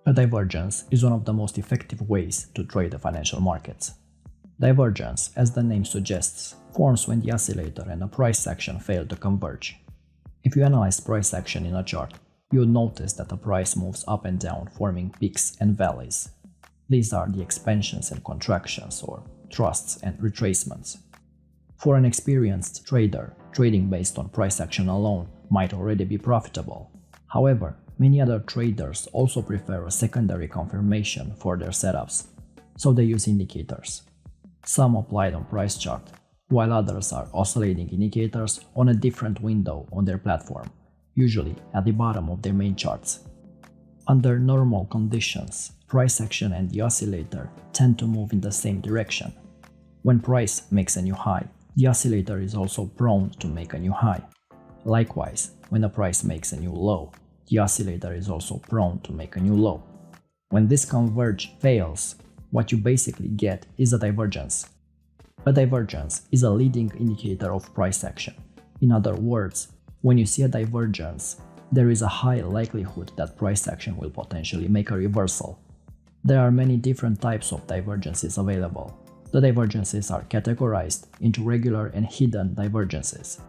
A divergence is one of the most effective ways to trade the financial markets. Divergence, as the name suggests, forms when the oscillator and the price action fail to converge. If you analyze price action in a chart, you'll notice that the price moves up and down, forming peaks and valleys. These are the expansions and contractions, or thrusts and retracements. For an experienced trader, trading based on price action alone might already be profitable. However, many other traders also prefer a secondary confirmation for their setups, so they use indicators. Some applied on price chart, while others are oscillating indicators on a different window on their platform, usually at the bottom of their main charts. Under normal conditions, price action and the oscillator tend to move in the same direction. When price makes a new high, the oscillator is also prone to make a new high. Likewise, when the price makes a new low, the oscillator is also prone to make a new low. When this converge fails, what you basically get is a divergence. A divergence is a leading indicator of price action. In other words, when you see a divergence, there is a high likelihood that price action will potentially make a reversal. There are many different types of divergences available. The divergences are categorized into regular and hidden divergences.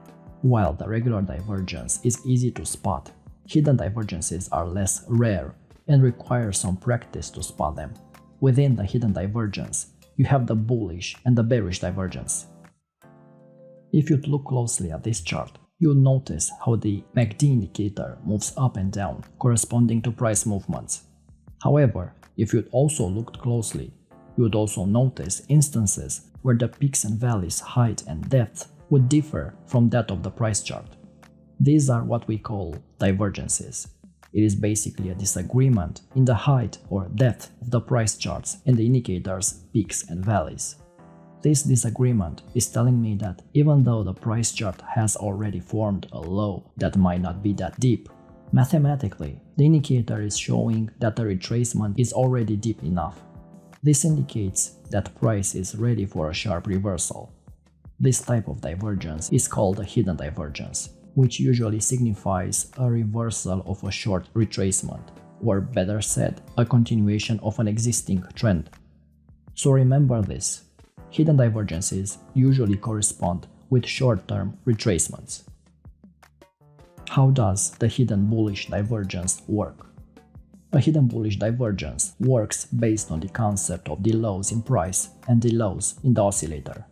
While the regular divergence is easy to spot, hidden divergences are less rare and require some practice to spot them. Within the hidden divergence, you have the bullish and the bearish divergence. If you look closely at this chart, you'll notice how the MACD indicator moves up and down, corresponding to price movements. However, if you'd also looked closely, you would also notice instances where the peaks and valleys, height and depth would differ from that of the price chart. These are what we call divergences. It is basically a disagreement in the height or depth of the price charts and the indicators' peaks and valleys. This disagreement is telling me that even though the price chart has already formed a low that might not be that deep, mathematically, the indicator is showing that the retracement is already deep enough. This indicates that price is ready for a sharp reversal. This type of divergence is called a hidden divergence, which usually signifies a reversal of a short retracement, or better said, a continuation of an existing trend. So remember this, hidden divergences usually correspond with short-term retracements. How does the hidden bullish divergence work? A hidden bullish divergence works based on the concept of the lows in price and the lows in the oscillator.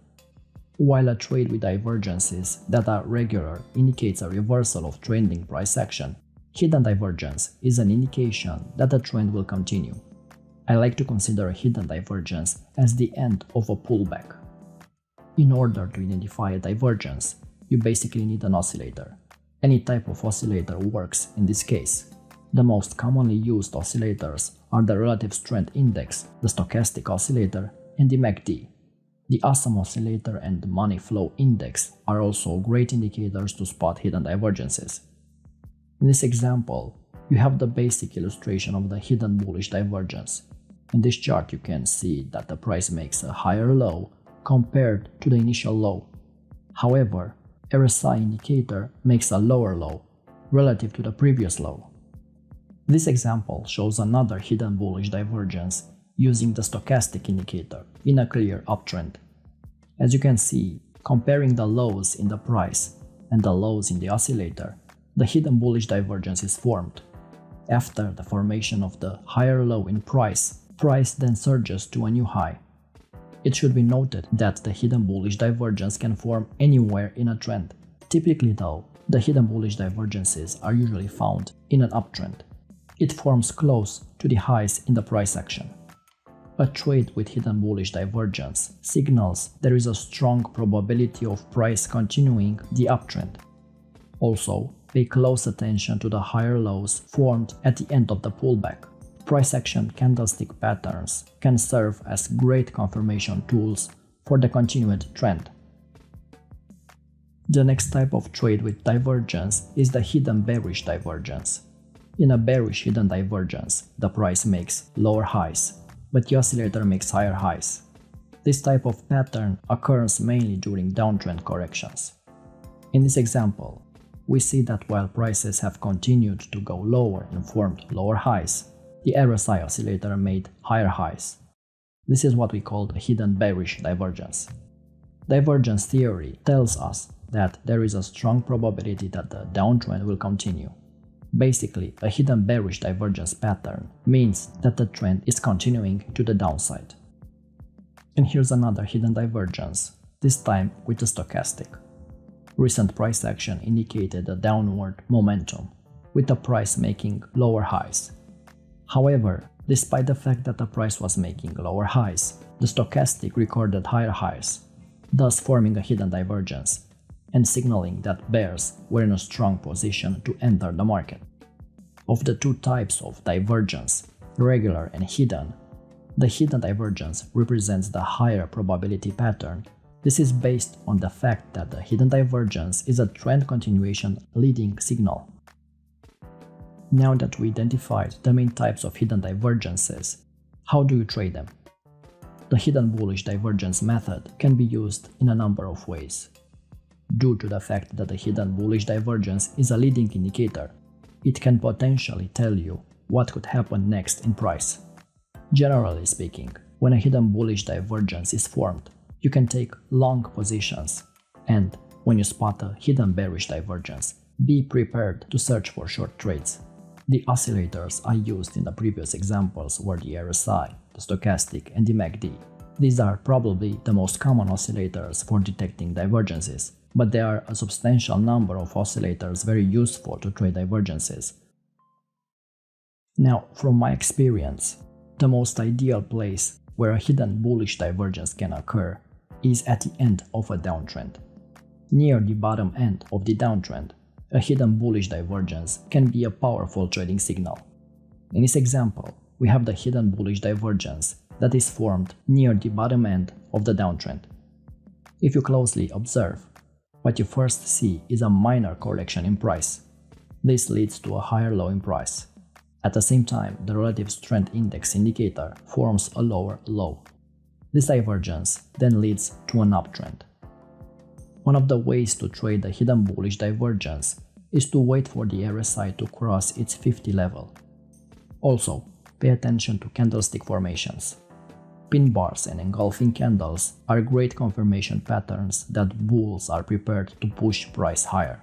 While a trade with divergences that are regular indicates a reversal of trending price action, hidden divergence is an indication that the trend will continue. I like to consider a hidden divergence as the end of a pullback. In order to identify a divergence, you basically need an oscillator. Any type of oscillator works in this case. The most commonly used oscillators are the relative strength index, the stochastic oscillator, and the MACD. The awesome oscillator and the money flow index are also great indicators to spot hidden divergences. In this example, you have the basic illustration of the hidden bullish divergence. In this chart you can see that the price makes a higher low compared to the initial low. However, RSI indicator makes a lower low relative to the previous low. This example shows another hidden bullish divergence using the stochastic indicator in a clear uptrend. As you can see, comparing the lows in the price and the lows in the oscillator, the hidden bullish divergence is formed. After the formation of the higher low in price then surges to a new high. It should be noted that the hidden bullish divergence can form anywhere in a trend. Typically though, the hidden bullish divergences are usually found in an uptrend. It forms close to the highs in the price action. A trade with hidden bullish divergence signals there is a strong probability of price continuing the uptrend. Also, pay close attention to the higher lows formed at the end of the pullback. Price action candlestick patterns can serve as great confirmation tools for the continued trend. The next type of trade with divergence is the hidden bearish divergence. In a bearish hidden divergence, the price makes lower highs, but the oscillator makes higher highs. This type of pattern occurs mainly during downtrend corrections. In this example, we see that while prices have continued to go lower and formed lower highs, the RSI oscillator made higher highs. This is what we call the hidden bearish divergence. Divergence theory tells us that there is a strong probability that the downtrend will continue. Basically, a hidden bearish divergence pattern means that the trend is continuing to the downside. And here's another hidden divergence, this time with the stochastic. Recent price action indicated a downward momentum, with the price making lower highs. However, despite the fact that the price was making lower highs, the stochastic recorded higher highs, thus forming a hidden divergence and signaling that bears were in a strong position to enter the market. Of the two types of divergence, regular and hidden, the hidden divergence represents the higher probability pattern. This is based on the fact that the hidden divergence is a trend continuation leading signal. Now that we identified the main types of hidden divergences, how do you trade them? The hidden bullish divergence method can be used in a number of ways. Due to the fact that the hidden bullish divergence is a leading indicator, it can potentially tell you what could happen next in price. Generally speaking, when a hidden bullish divergence is formed, you can take long positions, and when you spot a hidden bearish divergence, be prepared to search for short trades. The oscillators I used in the previous examples were the RSI, the stochastic, and the MACD. These are probably the most common oscillators for detecting divergences, but there are a substantial number of oscillators very useful to trade divergences. Now, from my experience, the most ideal place where a hidden bullish divergence can occur is at the end of a downtrend. Near the bottom end of the downtrend, a hidden bullish divergence can be a powerful trading signal. In this example, we have the hidden bullish divergence that is formed near the bottom end of the downtrend. If you closely observe, what you first see is a minor correction in price. This leads to a higher low in price. At the same time, the relative strength index indicator forms a lower low. This divergence then leads to an uptrend. One of the ways to trade the hidden bullish divergence is to wait for the RSI to cross its 50 level. Also, pay attention to candlestick formations. Pin bars and engulfing candles are great confirmation patterns that bulls are prepared to push price higher.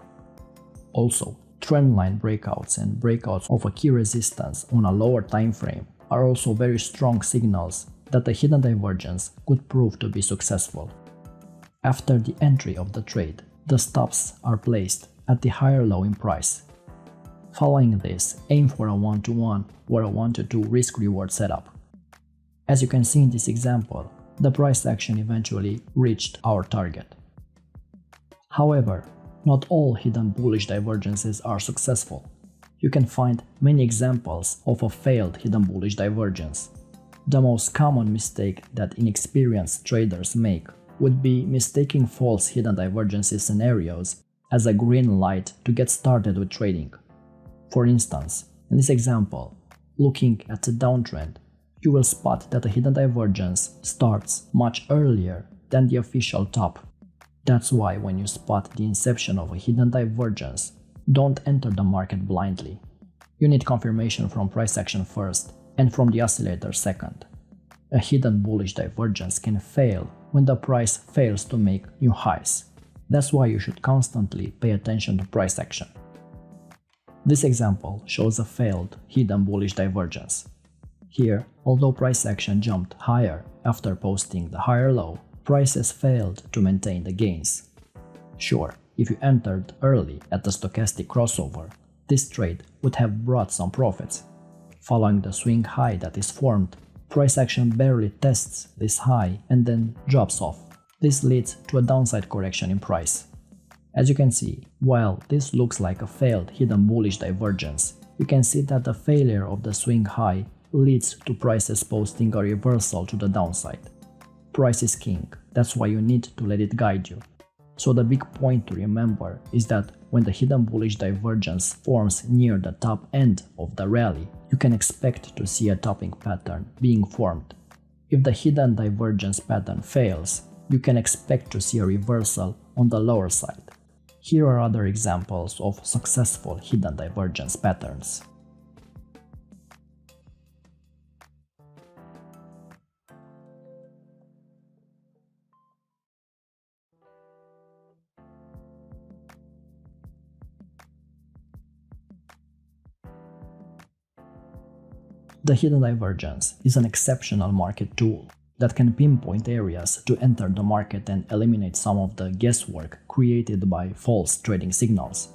Also, trendline breakouts and breakouts of a key resistance on a lower time frame are also very strong signals that the hidden divergence could prove to be successful. After the entry of the trade, the stops are placed at the higher low in price. Following this, aim for a 1-to-1 or a 1-to-2 risk-reward setup. As you can see in this example, the price action eventually reached our target. However, not all hidden bullish divergences are successful. You can find many examples of a failed hidden bullish divergence. The most common mistake that inexperienced traders make would be mistaking false hidden divergences scenarios as a green light to get started with trading. For instance, in this example, looking at the downtrend, you will spot that the hidden divergence starts much earlier than the official top. That's why when you spot the inception of a hidden divergence, don't enter the market blindly. You need confirmation from price action first and from the oscillator second. A hidden bullish divergence can fail when the price fails to make new highs. That's why you should constantly pay attention to price action. This example shows a failed hidden bullish divergence. Here, although price action jumped higher after posting the higher low, prices failed to maintain the gains. Sure, if you entered early at the stochastic crossover, this trade would have brought some profits. Following the swing high that is formed, price action barely tests this high and then drops off. This leads to a downside correction in price. As you can see, while this looks like a failed hidden bullish divergence, you can see that the failure of the swing high leads to prices posting a reversal to the downside. Price is king, that's why you need to let it guide you. So the big point to remember is that when the hidden bullish divergence forms near the top end of the rally, you can expect to see a topping pattern being formed. If the hidden divergence pattern fails, you can expect to see a reversal on the lower side. Here are other examples of successful hidden divergence patterns. The hidden divergence is an exceptional market tool that can pinpoint areas to enter the market and eliminate some of the guesswork created by false trading signals.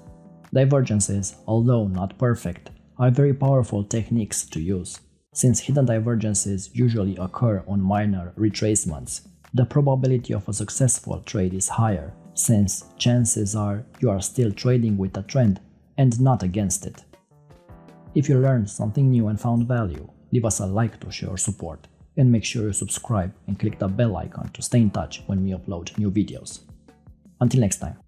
Divergences, although not perfect, are very powerful techniques to use. Since hidden divergences usually occur on minor retracements, the probability of a successful trade is higher, since chances are you are still trading with a trend and not against it. If you learned something new and found value, leave us a like to show your support, and make sure you subscribe and click the bell icon to stay in touch when we upload new videos. Until next time.